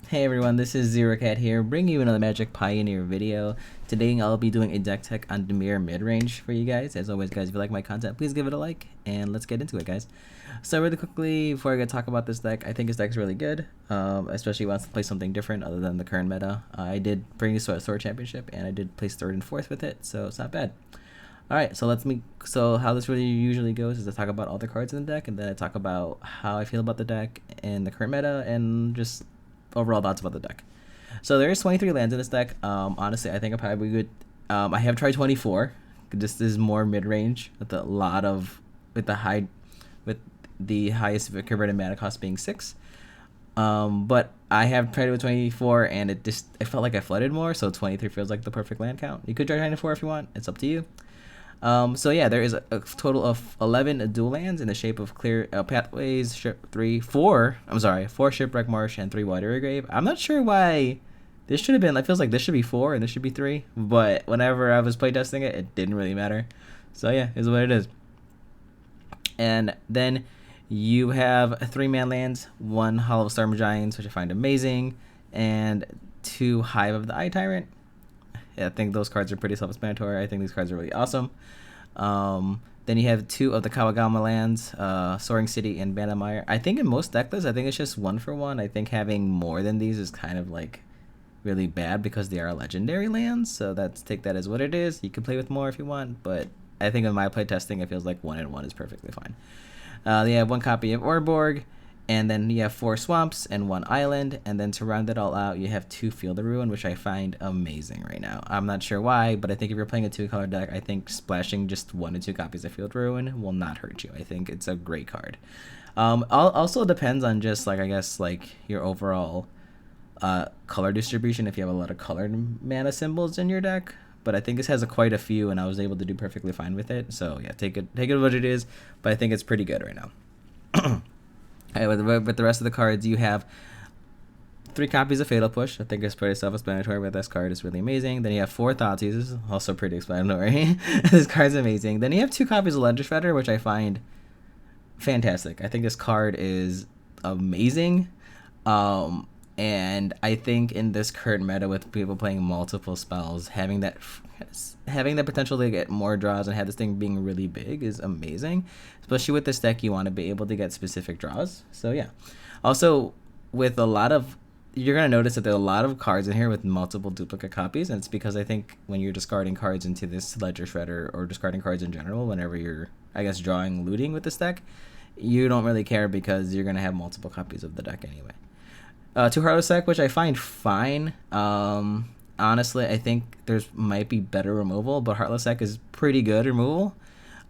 Hey everyone, this is ZeroCat here, bringing you another Magic Pioneer video. Today I'll be doing a deck tech on Dimir Midrange for you guys. As always, guys, if you like my content, please give it a like, and let's get into it, guys. So really quickly, before I get to talk about this deck, I think this deck's really good, especially if wants to play something different other than the current meta. I did bring this to a Sword Championship, and I did place 3rd and 4th with it, so it's not bad. Alright, so how this really usually goes is I talk about all the cards in the deck, and then I talk about how I feel about the deck and the current meta, and just overall thoughts about the deck. So there's 23 lands in this deck. Honestly, I think I probably would. I have tried 24. This is more mid range with a lot of with the highest converted mana cost being 6. But I have tried it with 24, and it felt like I flooded more. So 23 feels like the perfect land count. You could try 24 if you want. It's up to you. So yeah, there is a total of 11 dual lands in the shape of clear pathways, 4 shipwreck marsh and 3 watery grave. I'm not sure why this should have been. It feels like this should be 4 and this should be 3, but whenever I was playtesting it, it didn't really matter. So yeah, is what it is. And then you have 3-man lands, 1 Hollow of Storm Giants, which I find amazing, and 2 Hive of the Eye Tyrant. I think those cards are pretty self-explanatory. I think these cards are really awesome. Then you have 2 of the Kawagama lands, Soaring City and Bannermire. I think in most deck lists, I think it's just 1 for 1. I think having more than these is kind of like really bad because they are legendary lands. So take that as what it is. You can play with more if you want, but I think in my play testing, it feels like 1 and 1 is perfectly fine. They have 1 copy of Orborg. And then you have 4 swamps and 1 island, and then to round it all out, you have 2 Field of Ruin, which I find amazing right now. I'm not sure why, but I think if you're playing a 2-color deck, I think splashing just 1 to 2 copies of Field of Ruin will not hurt you. I think it's a great card. Also depends on just I guess your overall color distribution. If you have a lot of colored mana symbols in your deck, but I think this has quite a few, and I was able to do perfectly fine with it. So yeah, take it what it is, but I think it's pretty good right now. With the rest of the cards, you have 3 copies of Fatal Push. I think it's pretty self-explanatory, but this card is really amazing. Then you have 4 Thoughtseize, also pretty explanatory. This card's amazing. Then you have 2 copies of Ledger Shredder, which I find fantastic. I think this card is amazing. And I think in this current meta with people playing multiple spells, having that potential to get more draws and have this thing being really big is amazing. Especially with this deck, you want to be able to get specific draws. So yeah. Also, with a lot of, you're going to notice that there are a lot of cards in here with multiple duplicate copies, and it's because I think when you're discarding cards into this Ledger Shredder, or discarding cards in general, whenever you're, I guess, drawing looting with this deck, you don't really care because you're going to have multiple copies of the deck anyway. 2 Heartless Sack, which I find fine. Honestly, I think there's might be better removal, but Heartless Sack is pretty good removal.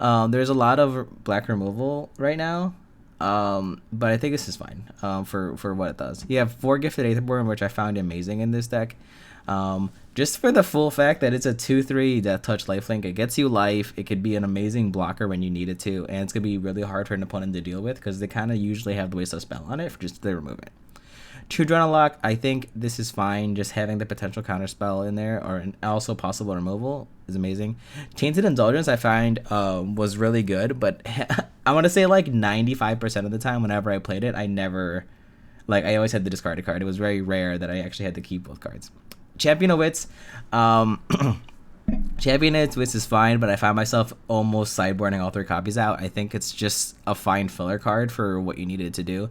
There's a lot of black removal right now, but I think this is fine for what it does. You have 4 Gifted Aetherborn, which I found amazing in this deck. Just for the full fact that it's a 2/3 Death Touch lifelink, it gets you life. It could be an amazing blocker when you need it to, and it's gonna be really hard for an opponent to deal with because they kind of usually have the waste of spell on it for just to remove it. True Adrenal Lock, I think this is fine. Just having the potential counterspell in there, or also possible removal, is amazing. Tainted Indulgence, I find was really good, but I want to say 95% of the time whenever I played it, I never, I always had the discarded card. It was very rare that I actually had to keep both cards. Champion of Wits, Champion of Wits is fine, but I find myself almost sideboarding all 3 copies out. I think it's just a fine filler card for what you needed to do.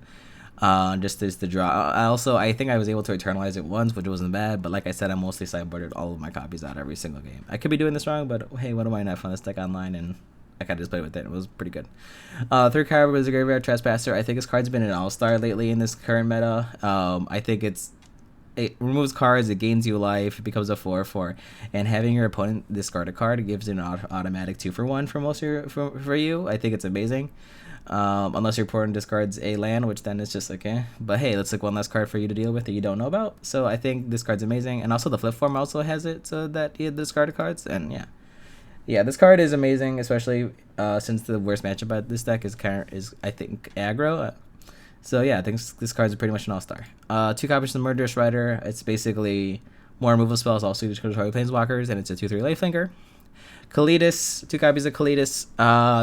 Just as the draw. I think I was able to eternalize it once, which wasn't bad, but like I said, I mostly sideboarded all of my copies out every single game. I could be doing this wrong, but hey, what do I know? I found this deck online, and I kind of just played with it. It was pretty good. 3 card was a Graveyard Trespasser. I think this card's been an all-star lately in this current meta. I think it removes cards, it gains you life, it becomes a 4/4, and having your opponent discard a card, it gives it an automatic 2-for-1 for you. I think it's amazing. Unless your opponent discards a land, which then is just but hey, that's one less card for you to deal with that you don't know about. So I think this card's amazing, and also the flip form also has it so that you discard cards, and yeah, this card is amazing, especially since the worst matchup at this deck is I think aggro. So yeah, I think this card's pretty much an all-star. 2 copies of the Murderous Rider. It's basically more removal spells, also destroy planeswalkers, and it's a 2/3 lifelinker. Kalidas, 2 copies of Kalidas.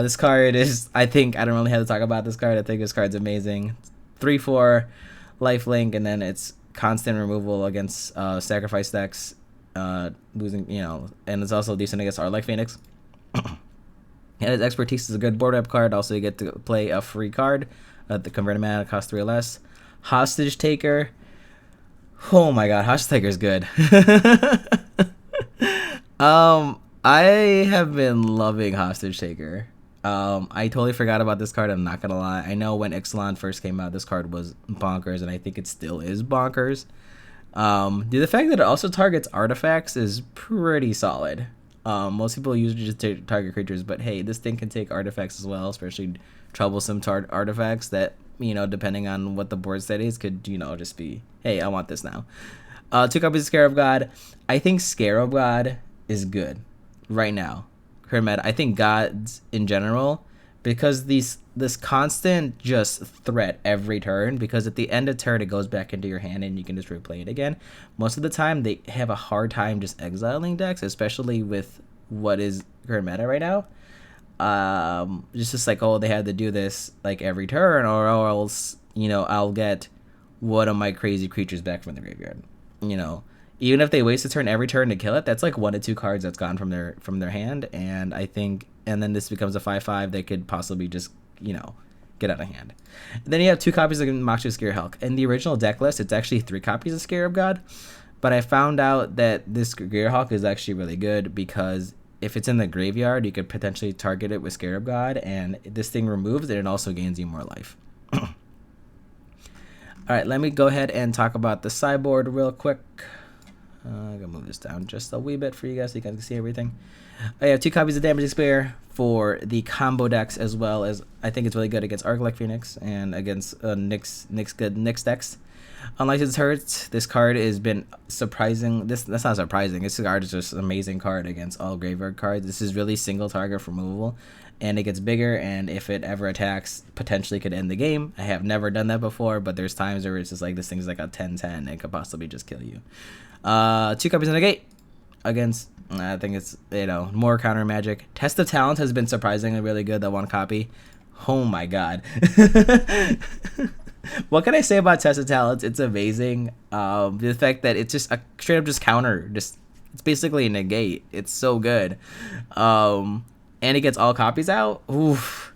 This card is, I don't really have to talk about this card. I think this card's amazing. 3/4 lifelink, and then it's constant removal against sacrifice decks, losing, and it's also decent against Art like Phoenix. And his expertise is a good board up card. Also, you get to play a free card. The converted mana costs 3 or less. Hostage Taker. Oh my god, Hostage Taker is good. I have been loving Hostage Taker. I totally forgot about this card. I'm not gonna lie. I know when Ixalan first came out, this card was bonkers, and I think it still is bonkers. The fact that it also targets artifacts is pretty solid. Most people usually just target creatures, but hey, this thing can take artifacts as well, especially troublesome artifacts that, depending on what the board state is, could, just be, hey, I want this now. 2 copies of Scarab God. I think Scarab God is good right now. Meta. I think gods in general, because this constant just threat every turn, because at the end of turn it goes back into your hand and you can just replay it again. Most of the time they have a hard time just exiling decks, especially with what is current meta right now. It's just like, oh, they had to do this like every turn, or else I'll get one of my crazy creatures back from the graveyard. Even if they waste a turn every turn to kill it, that's like 1 to 2 cards that's gone from their hand, and I think, and then this becomes a 5/5. They could possibly just get out of hand. And then you have 2 copies of Noxious Gearhulk. In the original deck list, it's actually 3 copies of Scarab God, but I found out that this Gearhulk is actually really good because if it's in the graveyard, you could potentially target it with Scarab God, and this thing removes it and also gains you more life. All right, let me go ahead and talk about the sideboard real quick. I'm gonna move this down just a wee bit for you guys so you guys can see everything. I have 2 copies of Damaging Spear for the combo decks, as well as I think it's really good against Arc like Phoenix and against Nyx decks. Unlicensed Hurts, this card has been surprising. That's not surprising. This card is just an amazing card against all graveyard cards. This is really single target removable, and it gets bigger, and if it ever attacks, potentially could end the game. I have never done that before, but there's times where it's just like this thing's like a 10-10 and it could possibly just kill you. 2 copies of Negate against, I think it's, more counter magic. Test of Talent has been surprisingly really good, that 1 copy. Oh my god. What can I say about Test of Talents? It's amazing. The fact that it's just a straight up just counter, it's basically a negate. It's so good. And it gets all copies out. Oof.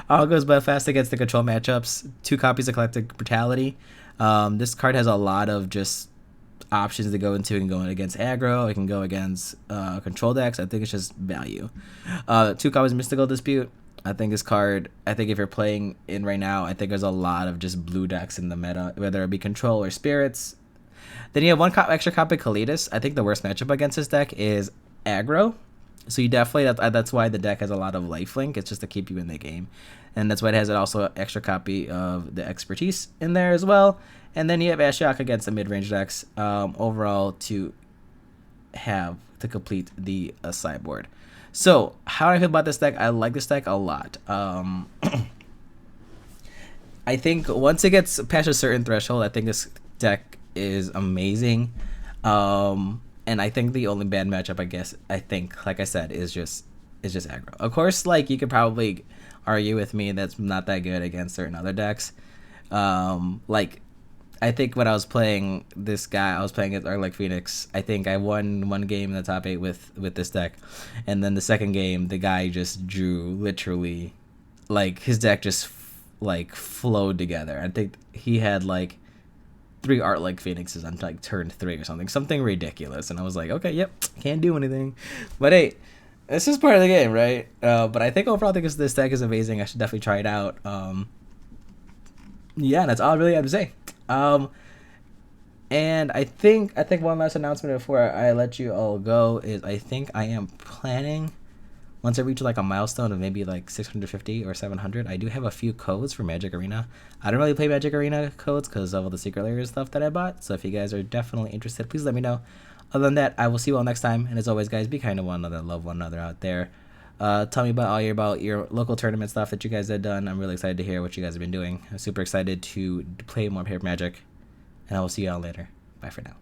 All goes but fast against the control matchups. 2 copies of Collective Brutality. This card has a lot of just options to go into. It can go in against aggro, it can go against control decks. I think it's just value. 2 copies of Mystical Dispute. I think this card, if you're playing in right now, I think there's a lot of just blue decks in the meta, whether it be control or spirits. Then you have 1 extra copy of Kalidas. I think the worst matchup against this deck is aggro. So you definitely, that's why the deck has a lot of lifelink. It's just to keep you in the game. And that's why it has also an extra copy of the expertise in there as well. And then you have Ashiok against the mid-range decks overall to complete the sideboard. So how do I feel about this deck? I like this deck a lot. I think once it gets past a certain threshold, I think this deck is amazing. And I think the only bad matchup, like I said, is just aggro. Of course, like, you could probably argue with me that's not that good against certain other decks. Like, I think when I was playing this guy, I was playing against like Phoenix. I think I won 1 game in the top 8 with this deck, and then the second game, the guy just drew literally, like, his deck just like flowed together. I think he had like 3 Art like Phoenixes on like turn 3 or something ridiculous, and I was like, okay, yep, can't do anything. But hey, this is part of the game, right? But I think overall, I think this deck is amazing. I should definitely try it out. Yeah, that's all I really have to say. And I think one last announcement before I let you all go is I think I am planning, once I reach like a milestone of maybe like 650 or 700, I do have a few codes for Magic Arena. I don't really play Magic Arena codes because of all the secret layer stuff that I bought. So if you guys are definitely interested, please let me know. Other than that, I will see you all next time. And as always, guys, be kind to one another, love one another out there. Tell me about your local tournament stuff that you guys have done. I'm really excited to hear what you guys have been doing. I'm super excited to play more Paper Magic. And I will see you all later. Bye for now.